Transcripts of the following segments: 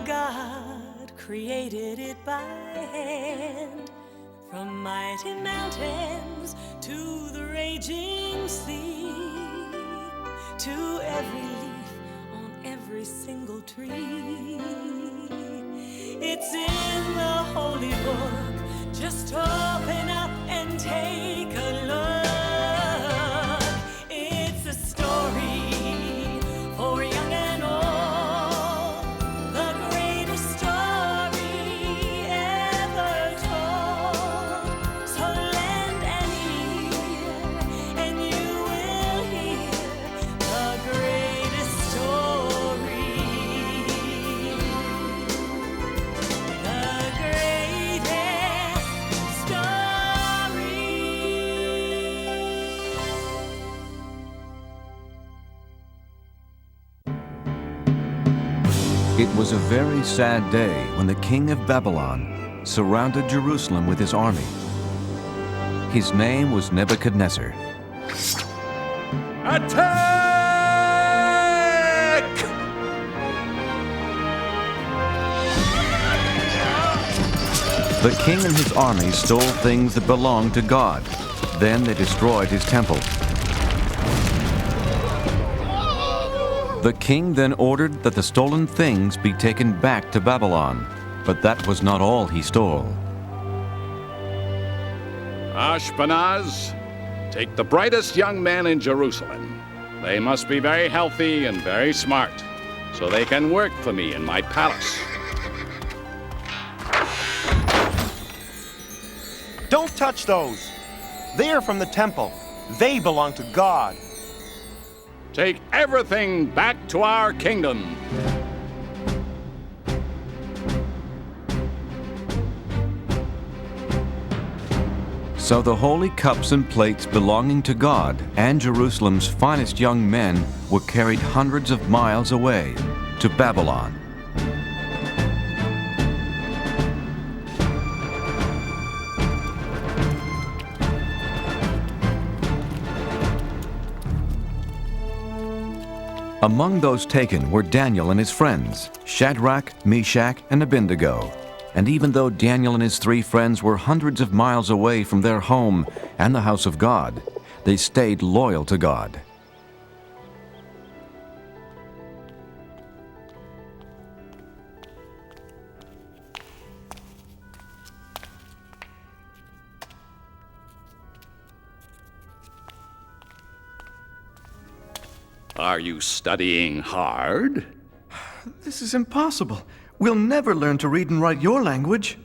God created it by hand, from mighty mountains to the raging sea, to every leaf on every single tree. It's in the holy book. Just open up and take a look. It's a story for young and old, the greatest story ever told. So lend an ear and you will hear the greatest story. The greatest story. It was a very sad day when the king of Babylon surrounded Jerusalem with his army. His name was Nebuchadnezzar. Attack! The king and his army stole things that belonged to God. Then they destroyed his temple. The king then ordered that the stolen things be taken back to Babylon, but that was not all he stole. Ashpenaz, take the brightest young men in Jerusalem. They must be very healthy and very smart, so they can work for me in my palace. Don't touch those. They are from the temple. They belong to God. Take everything back to our kingdom. So the holy cups and plates belonging to God and Jerusalem's finest young men were carried hundreds of miles away to Babylon. Among those taken were Daniel and his friends, Shadrach, Meshach, and Abednego. And even though Daniel and his 3 friends were hundreds of miles away from their home and the house of God, they stayed loyal to God. Are you studying hard? This is impossible. We'll never learn to read and write your language.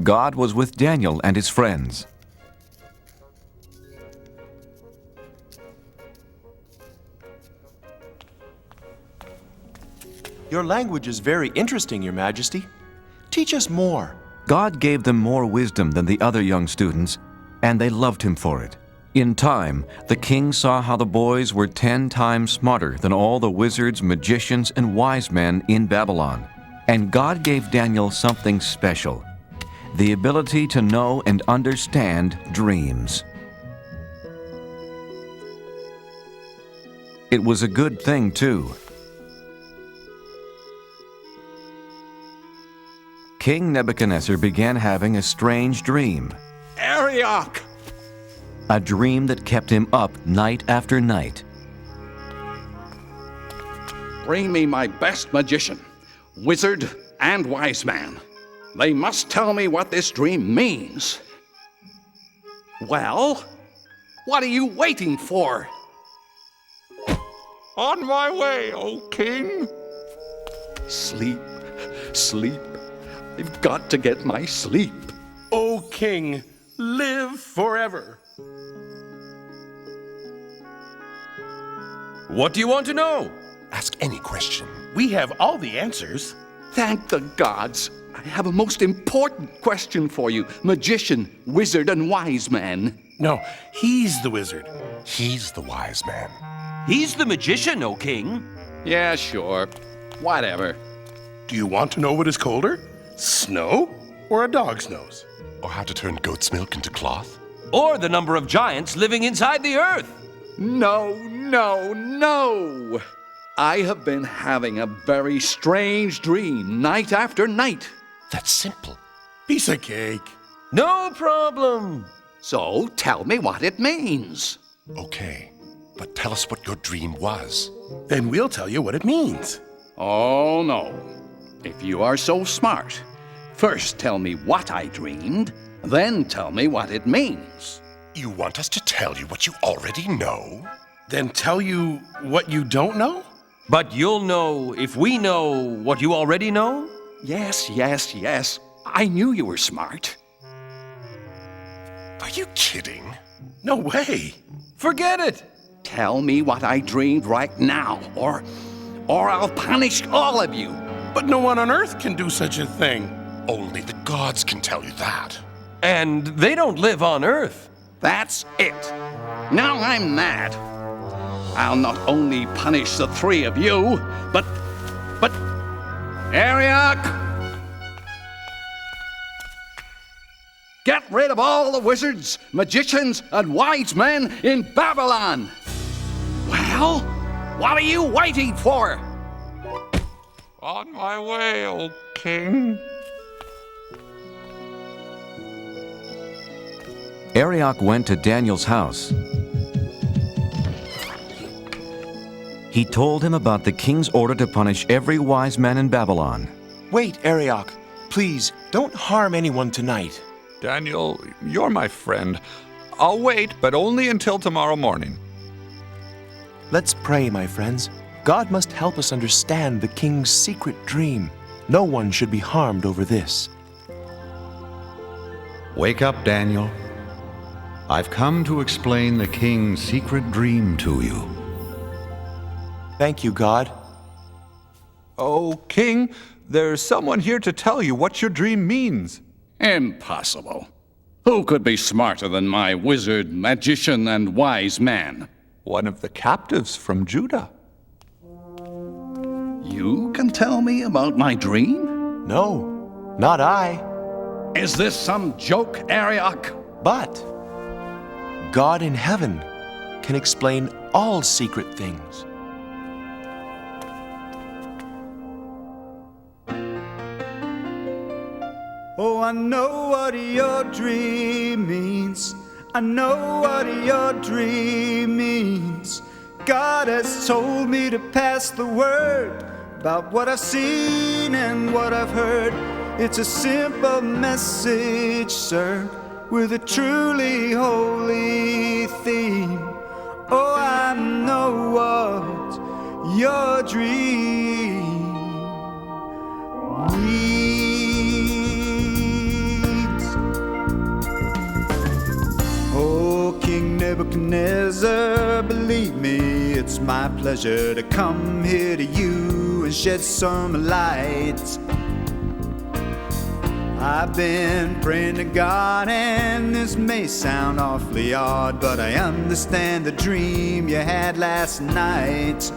God was with Daniel and his friends. Your language is very interesting, Your Majesty. Teach us more. God gave them more wisdom than the other young students, and they loved him for it. In time, the king saw how the boys were 10 times smarter than all the wizards, magicians, and wise men in Babylon. And God gave Daniel something special: the ability to know and understand dreams. It was a good thing, too. King Nebuchadnezzar began having a strange dream. Arioch! A dream that kept him up night after night. Bring me my best magician, wizard, and wise man. They must tell me what this dream means. Well, what are you waiting for? On my way, O king. Sleep, sleep. I've got to get my sleep. O king, live forever. What do you want to know? Ask any question. We have all the answers. Thank the gods. I have a most important question for you, magician, wizard, and wise man. No, he's the wizard. He's the wise man. He's the magician, O king. Yeah, sure. Whatever. Do you want to know what is colder? Snow or a dog's nose? Or how to turn goat's milk into cloth? Or the number of giants living inside the earth. No, no, no! I have been having a very strange dream night after night. That's simple. Piece of cake. No problem. So tell me what it means. Okay, but tell us what your dream was. Then we'll tell you what it means. Oh, no. If you are so smart, first tell me what I dreamed, then tell me what it means. You want us to tell you what you already know? Then tell you what you don't know? But you'll know if we know what you already know? Yes, yes, yes. I knew you were smart. Are you kidding? No way. Forget it. Tell me what I dreamed right now, or I'll punish all of you. But no one on earth can do such a thing. Only the gods can tell you that. And they don't live on Earth. That's it. Now I'm mad. I'll not only punish the three of you, but Ariok! Get rid of all the wizards, magicians, and wise men in Babylon! Well, what are you waiting for? On my way, O king. Arioch went to Daniel's house. He told him about the king's order to punish every wise man in Babylon. Wait, Arioch. Please, don't harm anyone tonight. Daniel, you're my friend. I'll wait, but only until tomorrow morning. Let's pray, my friends. God must help us understand the king's secret dream. No one should be harmed over this. Wake up, Daniel. I've come to explain the king's secret dream to you. Thank you, God. Oh, king, there's someone here to tell you what your dream means. Impossible. Who could be smarter than my wizard, magician, and wise man? One of the captives from Judah. You can tell me about my dream? No, not I. Is this some joke, Arioch? But God in heaven can explain all secret things. Oh, I know what your dream means. I know what your dream means. God has told me to pass the word about what I've seen and what I've heard. It's a simple message, sir, with a truly holy theme. Oh, I know what your dream means. Oh, King Nebuchadnezzar, believe me, it's my pleasure to come here to you and shed some light. I've been praying to God, and this may sound awfully odd, but I understand the dream you had last night.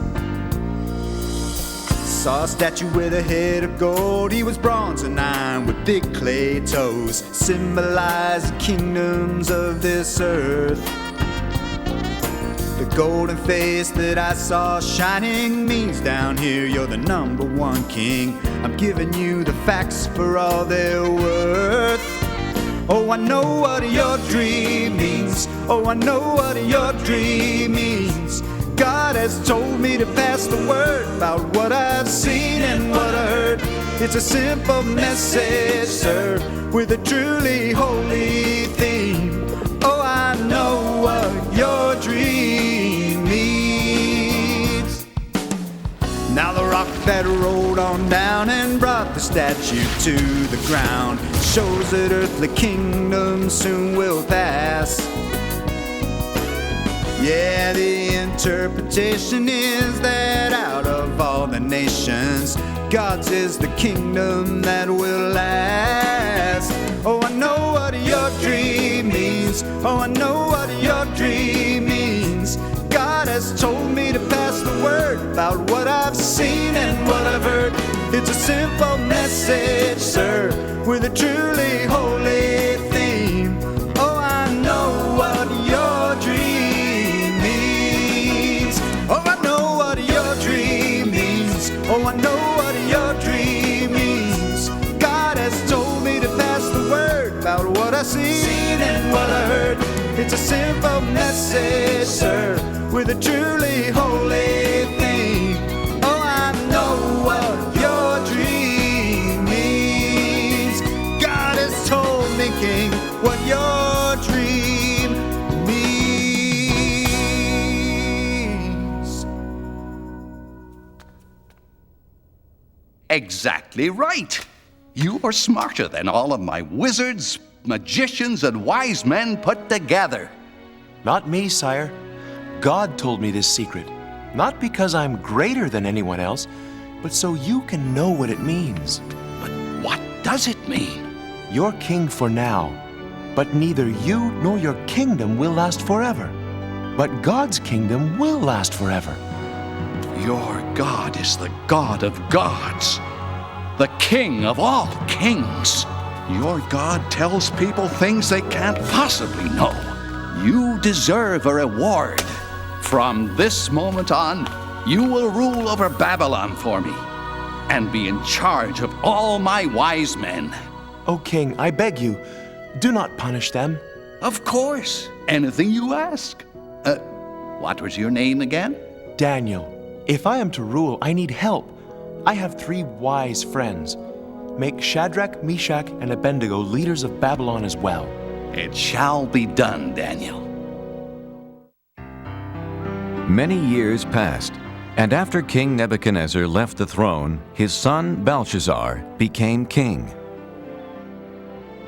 Saw a statue with a head of gold. He was bronze and iron with big clay toes, symbolizing kingdoms of this earth. The golden face that I saw shining means down here you're the number one king. I'm giving you the facts for all they're worth. Oh, I know what your dream means. Oh, I know what your dream means. God has told me to pass the word about what I've seen and what I heard. It's a simple message, sir, with a truly holy theme. Oh, I know what your dream means. Now the rock that rolled on down and brought the statue to the ground shows that earthly kingdoms soon will pass. Yeah, the interpretation is that out of all the nations, God's is the kingdom that will last. Oh, I know what your dream means. Oh, I know what your dream means. God has told me to pass the word about what I've seen and what I've heard. It's a simple message, sir, with a truly holy theme. Oh, I know what your dream means. Oh, I know what your dream Oh, I know what your dream means. God has told me to pass the word about what I seen and what I heard. It's a simple message, sir, with a truly holy theme. Oh, I know what your dream means. God has told me, King, what your dream means. Exactly right. You are smarter than all of my wizards, magicians, and wise men put together. Not me, sire. God told me this secret. Not because I'm greater than anyone else, but so you can know what it means. But what does it mean? You're king for now, but neither you nor your kingdom will last forever. But God's kingdom will last forever. Your God is the God of gods, the King of all kings. Your God tells people things they can't possibly know. You deserve a reward. From this moment on, you will rule over Babylon for me and be in charge of all my wise men. O king, I beg you, do not punish them. Of course, anything you ask. What was your name again? Daniel, if I am to rule, I need help. I have 3 wise friends. Make Shadrach, Meshach, and Abednego leaders of Babylon as well. It shall be done, Daniel. Many years passed, and after King Nebuchadnezzar left the throne, his son Belshazzar became king.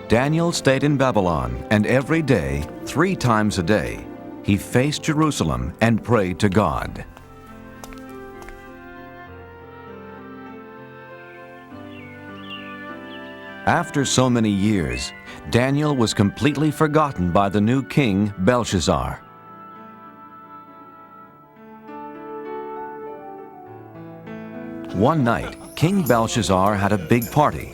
Daniel stayed in Babylon, and every day, 3 times a day, he faced Jerusalem and prayed to God. After so many years, Daniel was completely forgotten by the new king, Belshazzar. One night, King Belshazzar had a big party.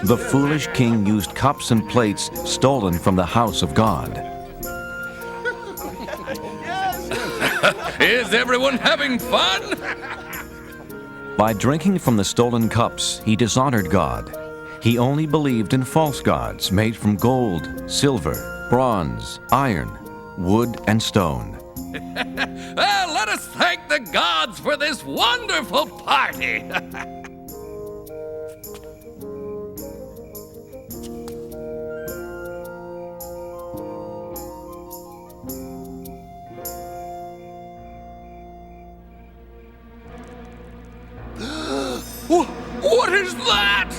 The foolish king used cups and plates stolen from the house of God. Is everyone having fun? By drinking from the stolen cups, he dishonored God. He only believed in false gods made from gold, silver, bronze, iron, wood, and stone. Well, let us thank the gods for this wonderful party. What is that?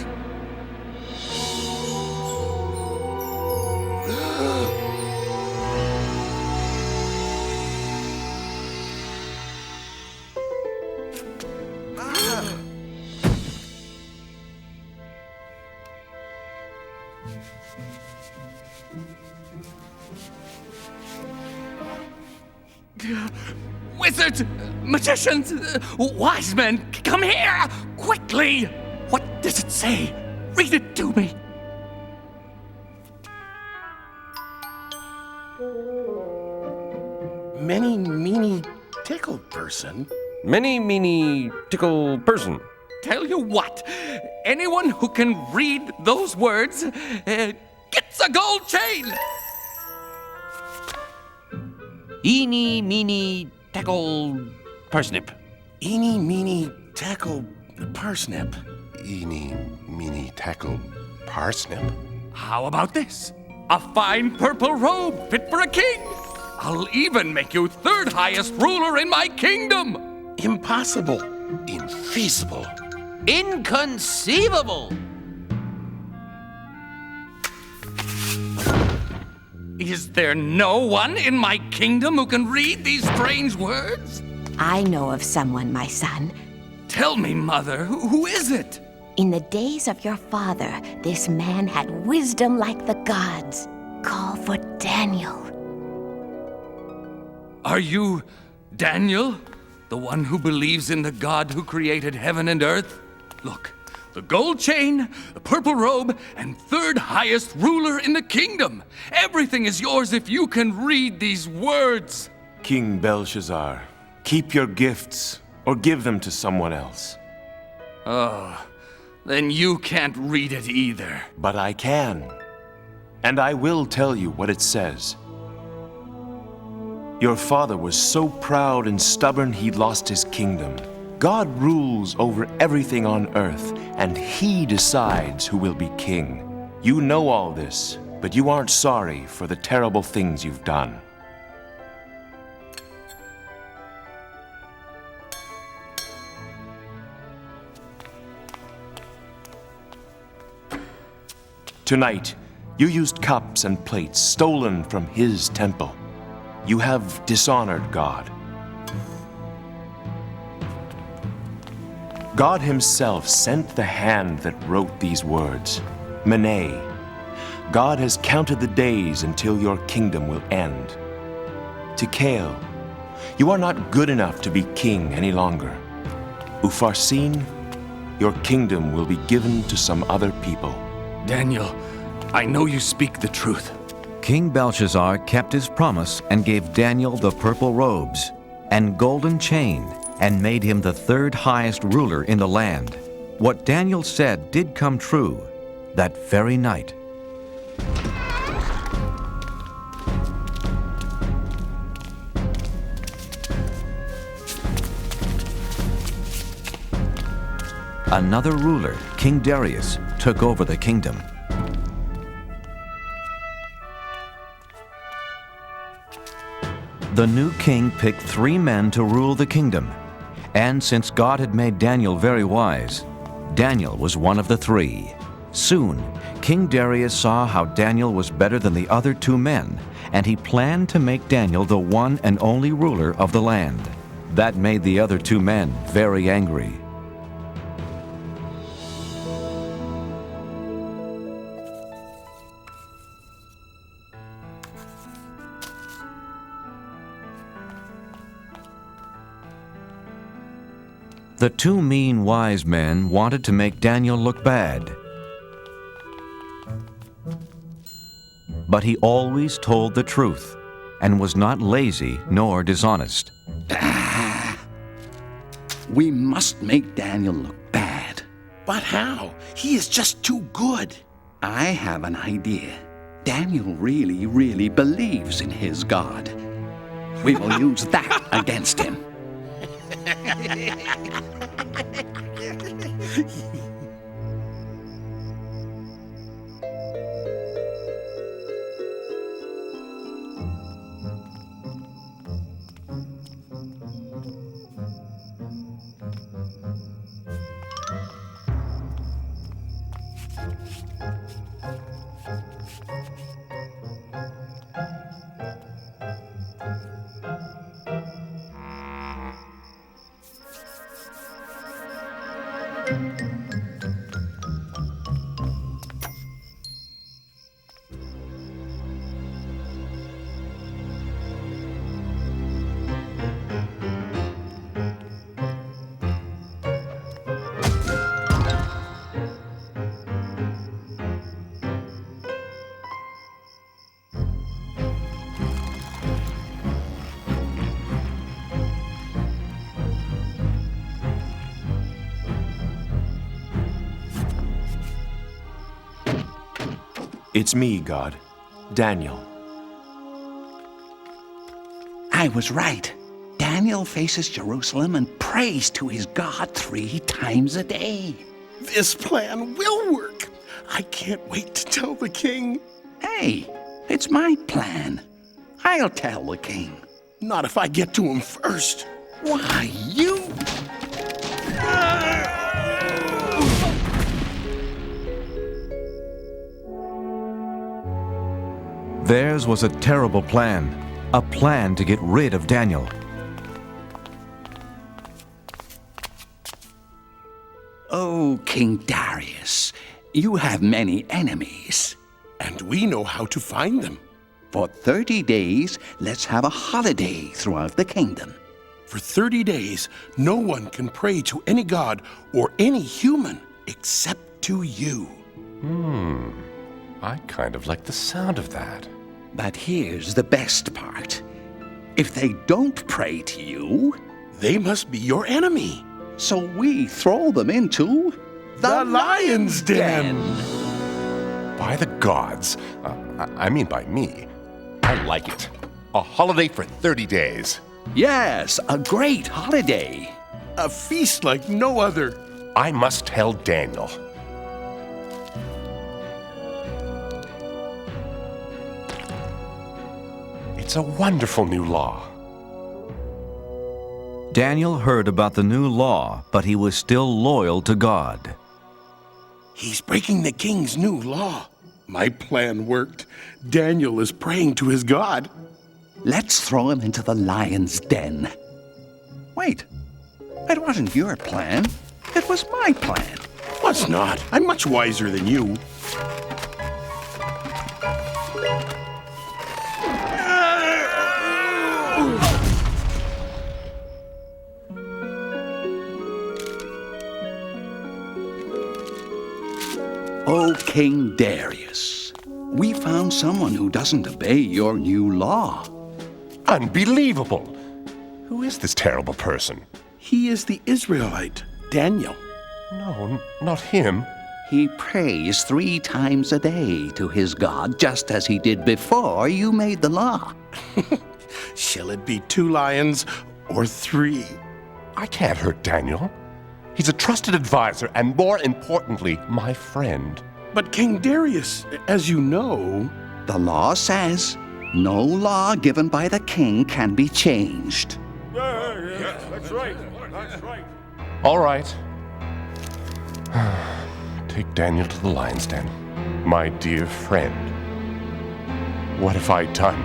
Wizards, magicians, wise men, come here, quickly! What does it say? Read it to me. Many, meany, tickle person. Many, meany, tickle person. Tell you what, anyone who can read those words gets a gold chain. Eeny, meeny, tackle, parsnip. Eeny, meeny, tackle, parsnip. Eeny, meeny, tackle, parsnip. How about this? A fine purple robe fit for a king. I'll even make you 3rd highest ruler in my kingdom. Impossible. Infeasible. Inconceivable. Is there no one in my kingdom who can read these strange words? I know of someone, my son. Tell me, Mother, who is it? In the days of your father, this man had wisdom like the gods. Call for Daniel. Are you Daniel? The one who believes in the God who created heaven and earth? Look, the gold chain, the purple robe, and 3rd highest ruler in the kingdom. Everything is yours if you can read these words. King Belshazzar, Keep your gifts, or give them to someone else. Oh, then you can't read it either. But I can. And I will tell you what it says. Your father was so proud and stubborn he lost his kingdom. God rules over everything on earth, and he decides who will be king. You know all this, but you aren't sorry for the terrible things you've done. Tonight, you used cups and plates stolen from his temple. You have dishonored God. God himself sent the hand that wrote these words, Mene. God has counted the days until your kingdom will end. Tikal, you are not good enough to be king any longer. Upharsin, your kingdom will be given to some other people. Daniel, I know you speak the truth. King Belshazzar kept his promise and gave Daniel the purple robes and golden chain and made him the third highest ruler in the land. What Daniel said did come true that very night. Another ruler, King Darius, took over the kingdom. The new king picked 3 men to rule the kingdom. And since God had made Daniel very wise, Daniel was one of the 3. Soon, King Darius saw how Daniel was better than the other 2 men, and he planned to make Daniel the one and only ruler of the land. That made the other 2 men very angry. The 2 mean wise men wanted to make Daniel look bad. But he always told the truth and was not lazy nor dishonest. We must make Daniel look bad. But how? He is just too good. I have an idea. Daniel really, really believes in his God. We will use that against him. It's me, God. Daniel. I was right. Daniel faces Jerusalem and prays to his God 3 times a day. This plan will work. I can't wait to tell the king. Hey, it's my plan. I'll tell the king. Not if I get to him first. Why, you... Theirs was a terrible plan to get rid of Daniel. Oh, King Darius, you have many enemies. And we know how to find them. For 30 days, let's have a holiday throughout the kingdom. For 30 days, no one can pray to any god or any human except to you. I kind of like the sound of that. But here's the best part. If they don't pray to you, They must be your enemy. So we throw them into the lion's den. By the gods. I mean by me. I like it. A holiday for 30 days. Yes, a great holiday. A feast like no other. I must tell Daniel. It's a wonderful new law. Daniel heard about the new law, but he was still loyal to God. He's breaking the king's new law. My plan worked. Daniel is praying to his God. Let's throw him into the lion's den. Wait, it wasn't your plan. It was my plan. Was not. I'm much wiser than you. Oh, King Darius, we found someone who doesn't obey your new law. Unbelievable! Who is this terrible person? He is the Israelite, Daniel. No, not him. He prays 3 times a day to his God, just as he did before you made the law. Shall it be 2 lions or 3? I can't hurt Daniel. He's a trusted advisor and, more importantly, my friend. But King Darius, as you know... The law says no law given by the king can be changed. Yeah, that's right. That's right. All right. Take Daniel to the lion's den. My dear friend. What have I done?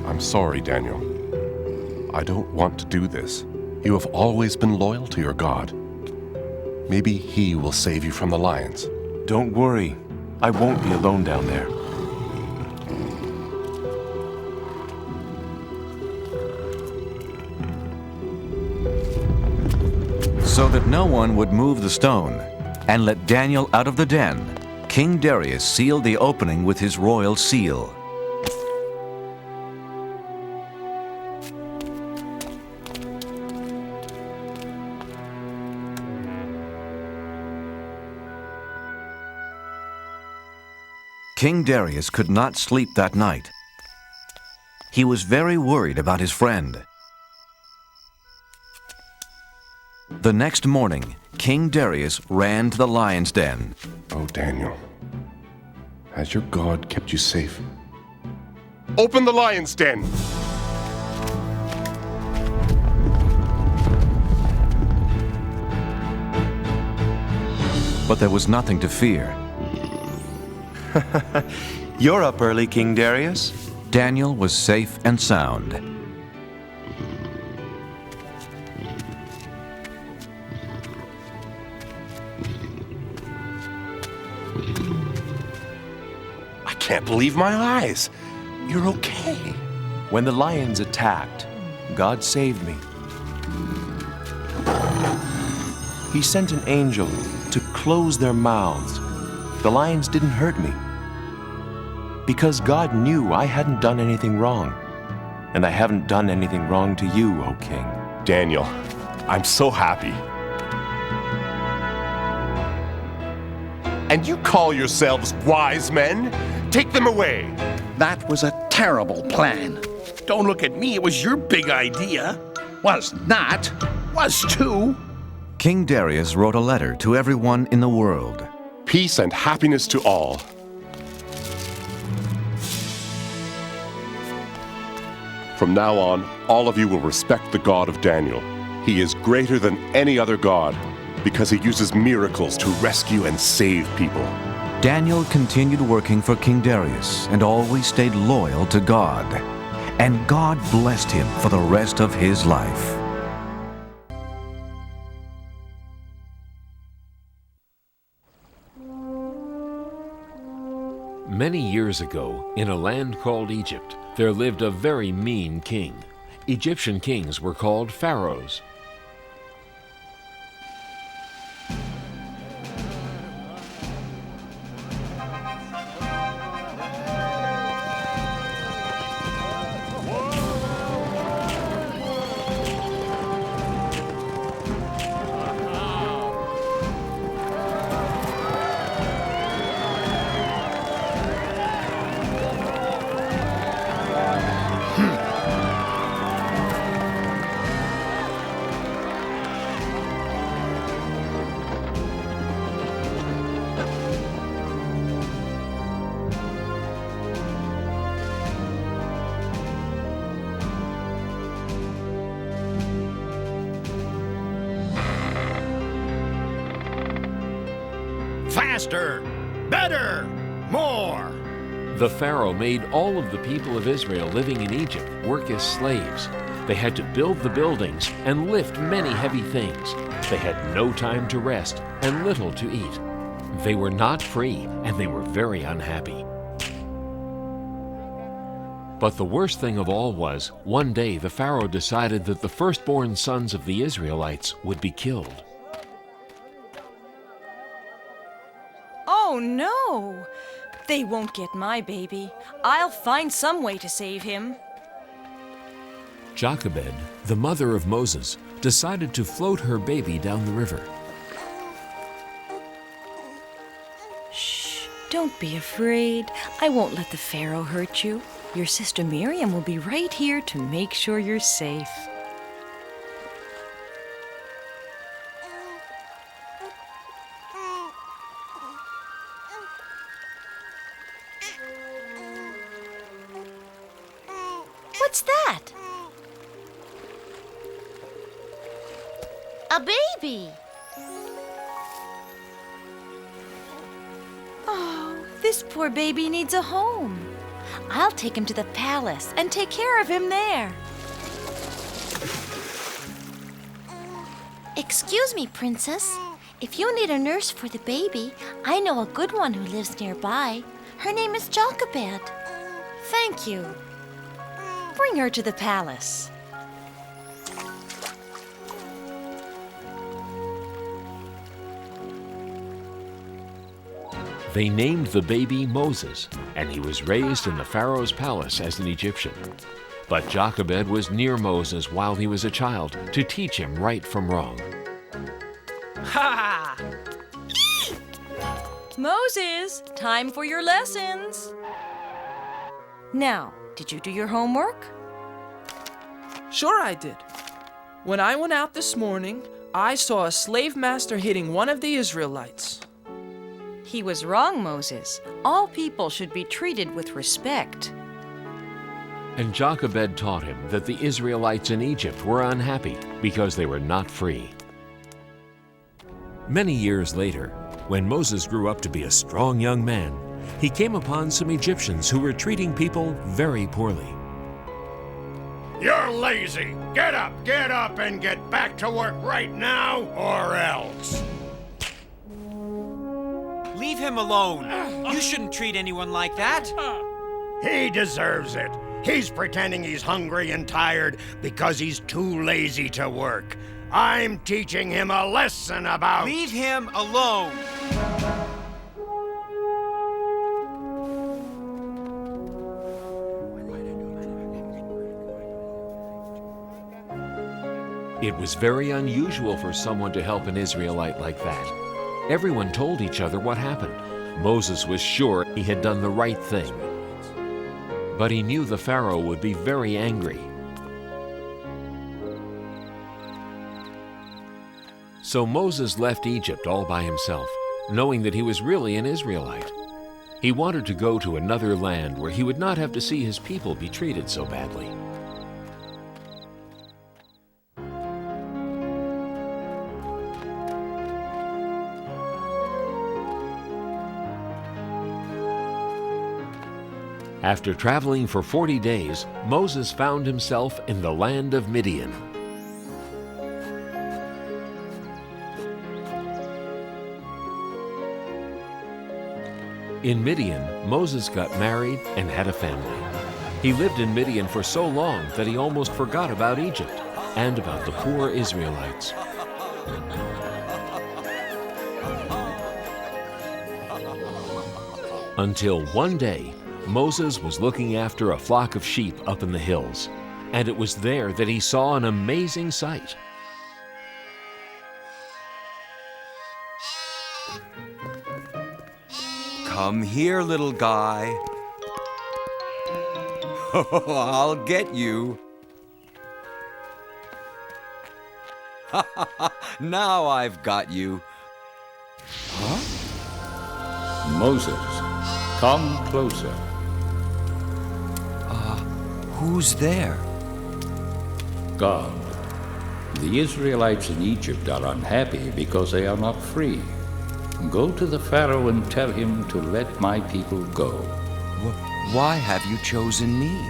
I'm sorry, Daniel. I don't want to do this. You have always been loyal to your God. Maybe he will save you from the lions. Don't worry. I won't be alone down there. So that no one would move the stone and let Daniel out of the den, King Darius sealed the opening with his royal seal. King Darius could not sleep that night. He was very worried about his friend. The next morning, King Darius ran to the lion's den. Oh, Daniel, has your God kept you safe? Open the lion's den! But there was nothing to fear. You're up early, King Darius. Daniel was safe and sound. I can't believe my eyes. You're okay. When the lions attacked, God saved me. He sent an angel to close their mouths. The lions didn't hurt me. Because God knew I hadn't done anything wrong. And I haven't done anything wrong to you, O King. Daniel, I'm so happy. And you call yourselves wise men? Take them away. That was a terrible plan. Don't look at me, it was your big idea. Was not. Was too. King Darius wrote a letter to everyone in the world. Peace and happiness to all. From now on, all of you will respect the God of Daniel. He is greater than any other God because he uses miracles to rescue and save people. Daniel continued working for King Darius and always stayed loyal to God. And God blessed him for the rest of his life. Many years ago, in a land called Egypt, there lived a very mean king. Egyptian kings were called pharaohs. faster, better, more. The Pharaoh made all of the people of Israel living in Egypt work as slaves. They had to build the buildings and lift many heavy things. They had no time to rest and little to eat. They were not free, and they were very unhappy. But the worst thing of all was, one day the Pharaoh decided that the firstborn sons of the Israelites would be killed. Oh no! They won't get my baby. I'll find some way to save him. Jochebed, the mother of Moses, decided to float her baby down the river. Shh, don't be afraid. I won't let the Pharaoh hurt you. Your sister Miriam will be right here to make sure you're safe. What's that? A baby. Oh, this poor baby needs a home. I'll take him to the palace and take care of him there. Excuse me, Princess. If you need a nurse for the baby, I know a good one who lives nearby. Her name is Jochebed. Thank you. Bring her to the palace. They named the baby Moses, and he was raised in the Pharaoh's palace as an Egyptian. But Jochebed was near Moses while he was a child to teach him right from wrong. Ha! Moses, time for your lessons. Now, did you do your homework? Sure I did. When I went out this morning, I saw a slave master hitting one of the Israelites. He was wrong, Moses. All people should be treated with respect. And Jochebed taught him that the Israelites in Egypt were unhappy because they were not free. Many years later, when Moses grew up to be a strong young man, he came upon some Egyptians who were treating people very poorly. You're lazy. Get up, and get back to work right now, or else. Leave him alone. You shouldn't treat anyone like that. He deserves it. He's pretending he's hungry and tired because he's too lazy to work. I'm teaching him a lesson about... Leave him alone. It was very unusual for someone to help an Israelite like that. Everyone told each other what happened. Moses was sure he had done the right thing. But he knew the Pharaoh would be very angry. So Moses left Egypt all by himself, knowing that he was really an Israelite. He wanted to go to another land where he would not have to see his people be treated so badly. After traveling for 40 days, Moses found himself in the land of Midian. In Midian, Moses got married and had a family. He lived in Midian for so long that he almost forgot about Egypt and about the poor Israelites. Until one day, Moses was looking after a flock of sheep up in the hills, and it was there that he saw an amazing sight. Come here, little guy. I'll get you. Now I've got you. Huh? Moses, come closer. Who's there? God. The Israelites in Egypt are unhappy because they are not free. Go to the Pharaoh and tell him to let my people go. Why have you chosen me?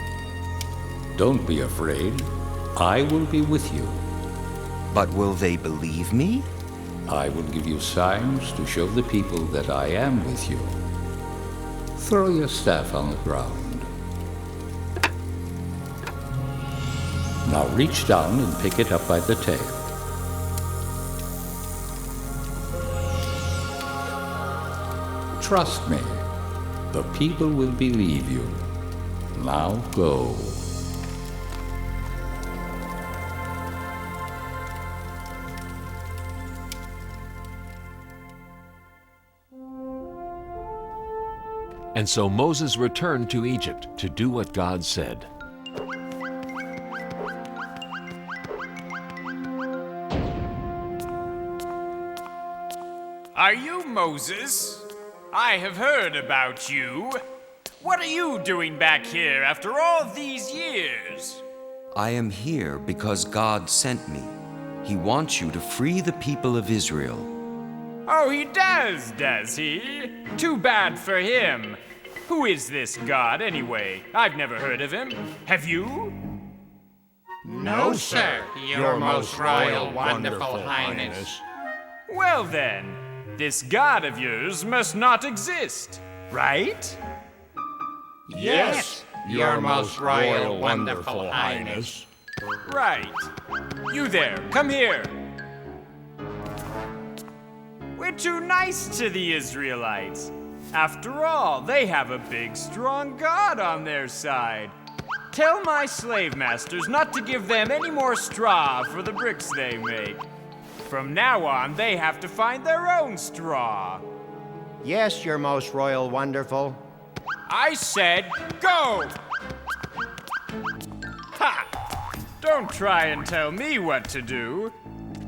Don't be afraid. I will be with you. But will they believe me? I will give you signs to show the people that I am with you. Throw your staff on the ground. Now reach down and pick it up by the tail. Trust me, the people will believe you. Now go. And so Moses returned to Egypt to do what God said. Are you Moses? I have heard about you. What are you doing back here after all these years? I am here because God sent me. He wants you to free the people of Israel. Oh, he does he? Too bad for him. Who is this God, anyway? I've never heard of him. Have you? No, sir, your most royal, wonderful highness. Well then, this God of yours must not exist, right? Yes, your most royal, wonderful highness. Right. You there, come here. We're too nice to the Israelites. After all, they have a big, strong God on their side. Tell my slave masters not to give them any more straw for the bricks they make. From now on, they have to find their own straw. Yes, your most royal, wonderful. I said go! Ha! Don't try and tell me what to do.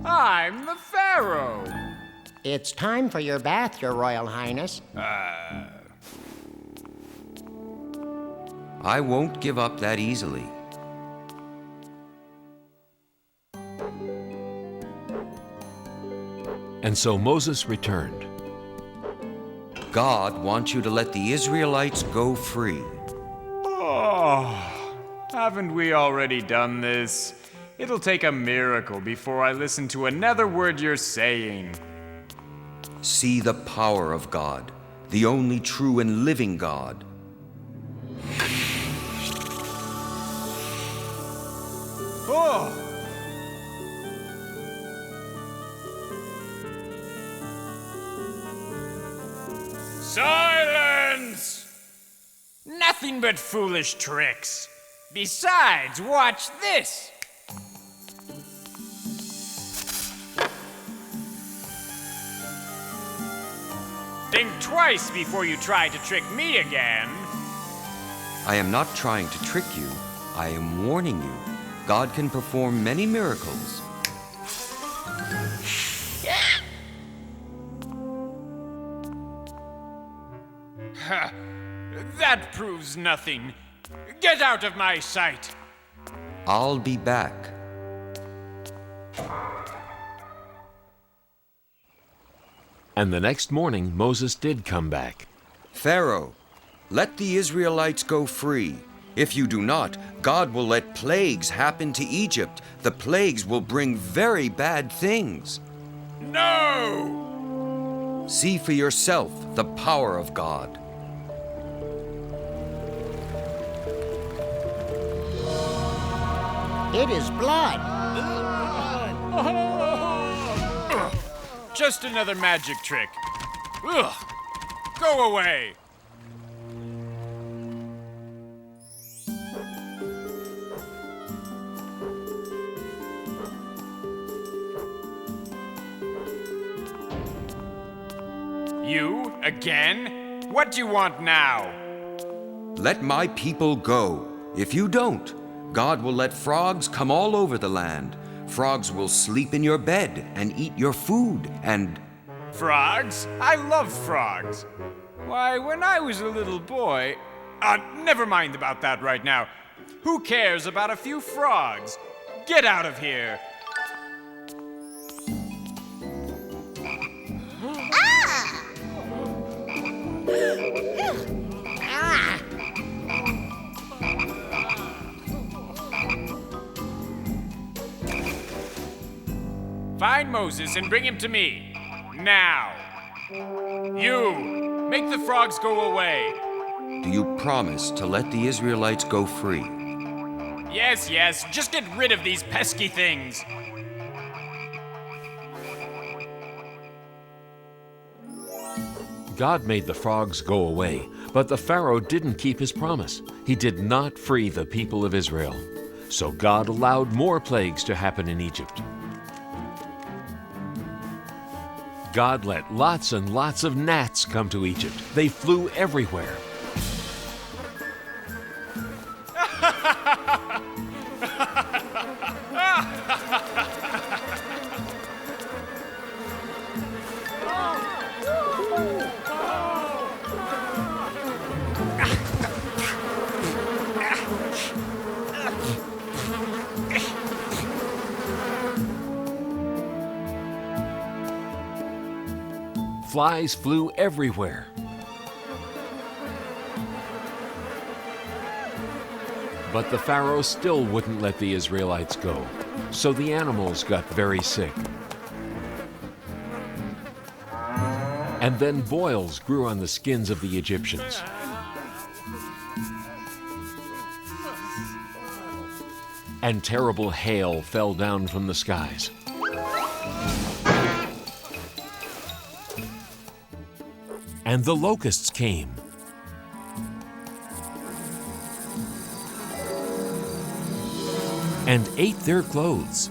I'm the Pharaoh. It's time for your bath, your royal highness. I won't give up that easily. And so Moses returned. God wants you to let the Israelites go free. Oh, haven't we already done this? It'll take a miracle before I listen to another word you're saying. See the power of God, the only true and living God. Oh! Silence! Nothing but foolish tricks. Besides, watch this. Think twice before you try to trick me again. I am not trying to trick you. I am warning you. God can perform many miracles. Ha! That proves nothing. Get out of my sight. I'll be back. And the next morning, Moses did come back. Pharaoh, let the Israelites go free. If you do not, God will let plagues happen to Egypt. The plagues will bring very bad things. No! See for yourself the power of God. It is blood. Just another magic trick. Ugh. Go away. You again? What do you want now? Let my people go. If you don't, God will let frogs come all over the land. Frogs will sleep in your bed and eat your food and... Frogs? I love frogs. Why, when I was a little boy... never mind about that right now. Who cares about a few frogs? Get out of here. Ah! Find Moses and bring him to me. Now. You, make the frogs go away. Do you promise to let the Israelites go free? Yes, yes, just get rid of these pesky things. God made the frogs go away, but the Pharaoh didn't keep his promise. He did not free the people of Israel. So God allowed more plagues to happen in Egypt. God let lots and lots of gnats come to Egypt. They flew everywhere. Flies flew everywhere. But the Pharaoh still wouldn't let the Israelites go, so the animals got very sick. And then boils grew on the skins of the Egyptians. And terrible hail fell down from the skies. And the locusts came. And ate their clothes.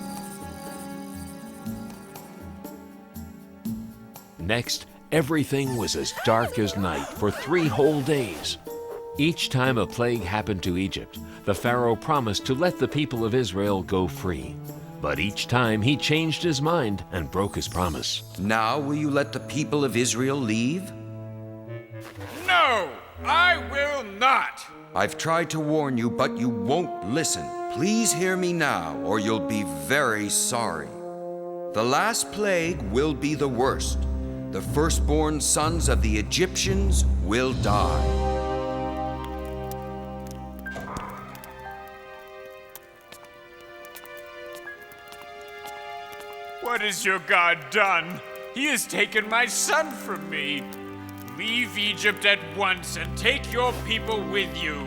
Next, everything was as dark as night for 3 whole days. Each time a plague happened to Egypt, the Pharaoh promised to let the people of Israel go free. But each time he changed his mind and broke his promise. Now will you let the people of Israel leave? No, I will not. I've tried to warn you, but you won't listen. Please hear me now, or you'll be very sorry. The last plague will be the worst. The firstborn sons of the Egyptians will die. What has your God done? He has taken my son from me. Leave Egypt at once and take your people with you.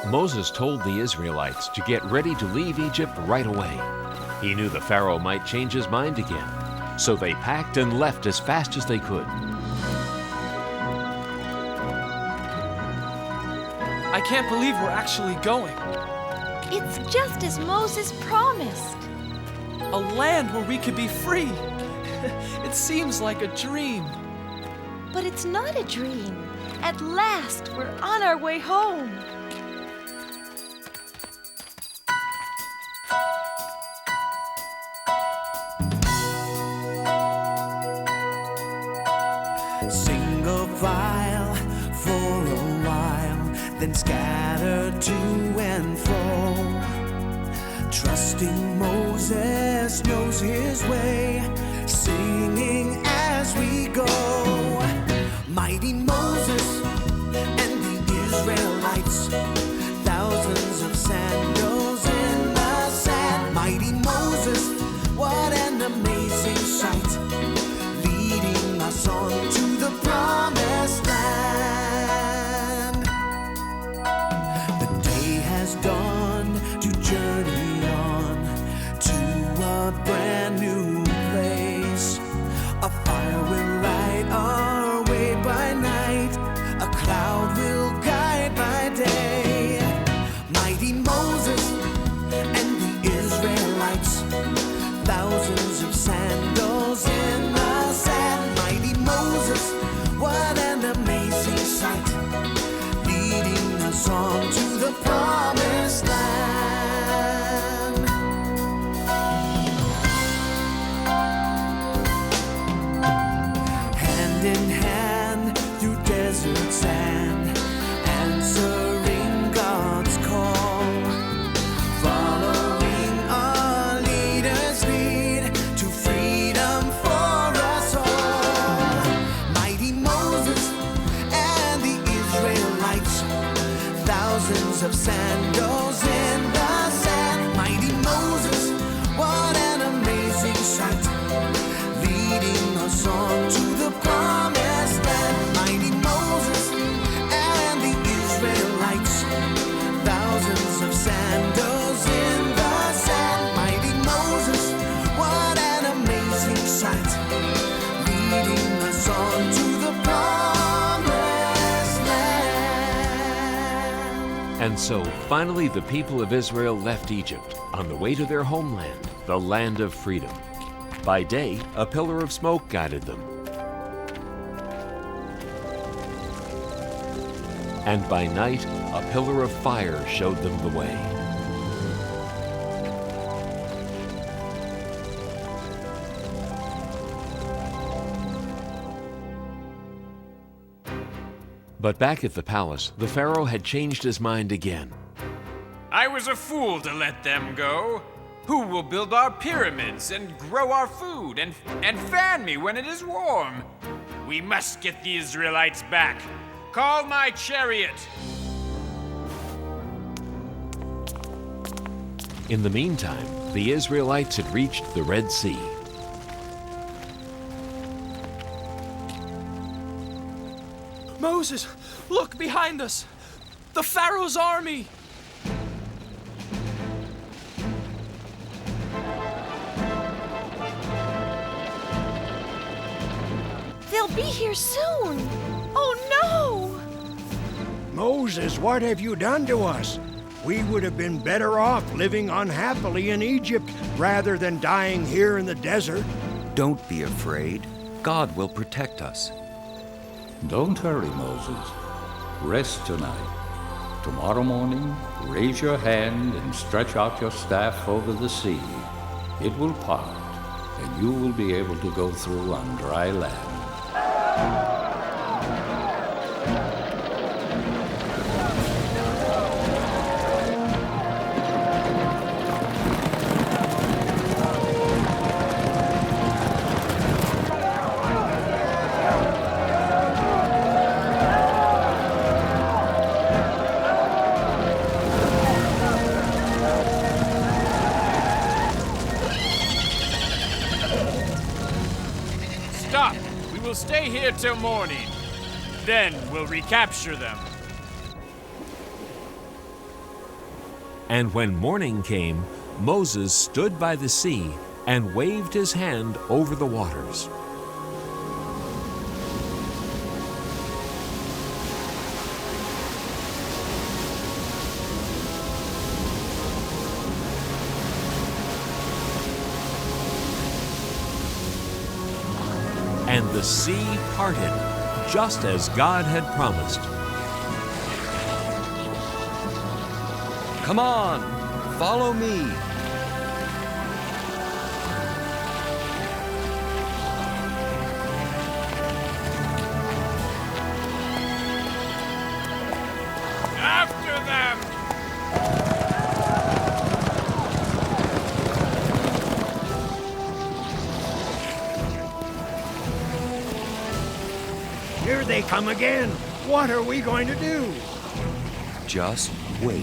Moses told the Israelites to get ready to leave Egypt right away. He knew the Pharaoh might change his mind again, so they packed and left as fast as they could. I can't believe we're actually going. It's just as Moses promised. A land where we could be free. It seems like a dream. But it's not a dream. At last, we're on our way home. Single file for a while, then scatter to and fro. Trusting Moses knows his way, singing as we go. Mighty Moses and the Israelites, thousands of sandals in the sand. Mighty Moses, what an amazing sight, leading us on to the promised land. The day has dawned to journey on to a brand new place. A fire will light our way by night, a cloud will guide by day. Mighty Moses and the Israelites, thousands of sandals in the sand. Mighty Moses, what an amazing sight, leading us on to the promised land. Hand in hand through desert sand, answering God's call, following our leader's lead to freedom for us all. Mighty Moses and the Israelites, thousands of sandals in the sand. Mighty Moses, And so, finally, the people of Israel left Egypt on the way to their homeland, the land of freedom. By day, a pillar of smoke guided them. And by night, a pillar of fire showed them the way. But back at the palace, the Pharaoh had changed his mind again. I was a fool to let them go. Who will build our pyramids and grow our food and fan me when it is warm? We must get the Israelites back. Call my chariot. In the meantime, the Israelites had reached the Red Sea. Moses, look behind us! The Pharaoh's army! They'll be here soon! Oh no! Moses, what have you done to us? We would have been better off living unhappily in Egypt rather than dying here in the desert. Don't be afraid. God will protect us. Don't hurry, Moses. Rest tonight. Tomorrow morning, raise your hand and stretch out your staff over the sea. It will part, and you will be able to go through on dry land. Stop! We will stay here till morning. Then we'll recapture them. And when morning came, Moses stood by the sea and waved his hand over the waters. And the sea parted, just as God had promised. Come on, follow me. After them! Here they come again. What are we going to do? Just wait.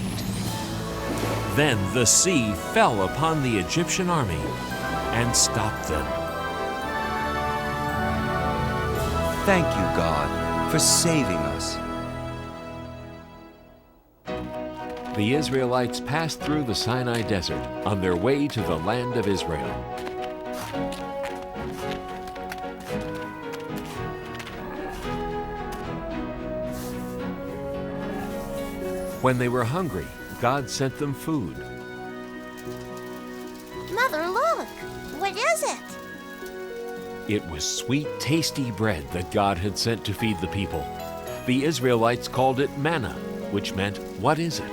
Then the sea fell upon the Egyptian army and stopped them. Thank you, God, for saving us. The Israelites passed through the Sinai Desert on their way to the land of Israel. When they were hungry, God sent them food. Mother, look! What is it? It was sweet, tasty bread that God had sent to feed the people. The Israelites called it manna, which meant, "What is it?"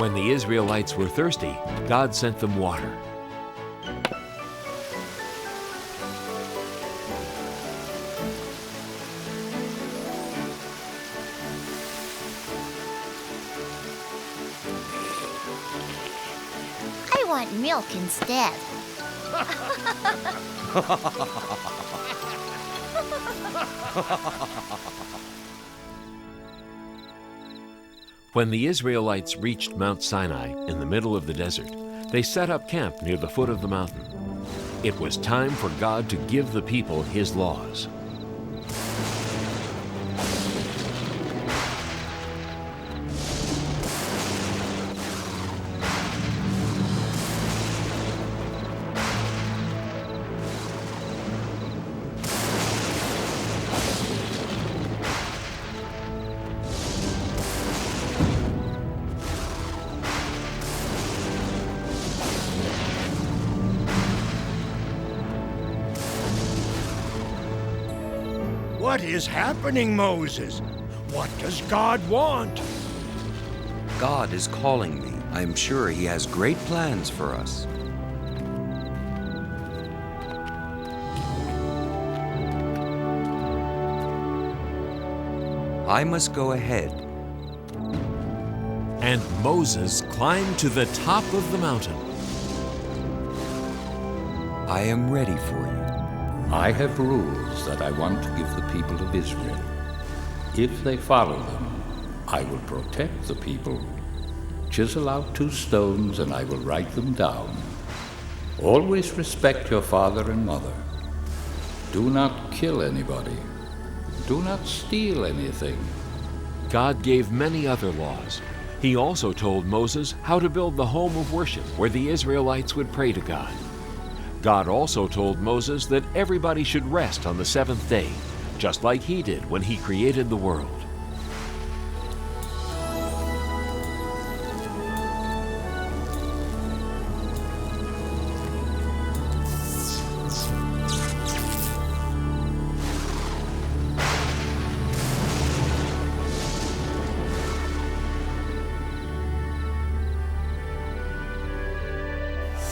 When the Israelites were thirsty, God sent them water. I want milk instead. When the Israelites reached Mount Sinai in the middle of the desert, they set up camp near the foot of the mountain. It was time for God to give the people His laws. What is happening, Moses? What does God want? God is calling me. I am sure He has great plans for us. I must go ahead. And Moses climbed to the top of the mountain. I am ready for you. I have rules that I want to give the people of Israel. If they follow them, I will protect the people. Chisel out 2 stones and I will write them down. Always respect your father and mother. Do not kill anybody. Do not steal anything. God gave many other laws. He also told Moses how to build the home of worship where the Israelites would pray to God. God also told Moses that everybody should rest on the 7th day, just like He did when He created the world.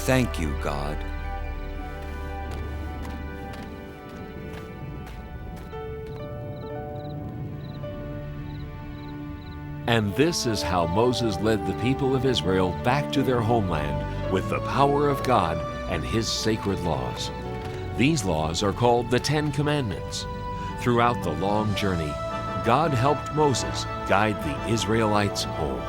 Thank you, God. And this is how Moses led the people of Israel back to their homeland with the power of God and His sacred laws. These laws are called the 10 Commandments. Throughout the long journey, God helped Moses guide the Israelites home.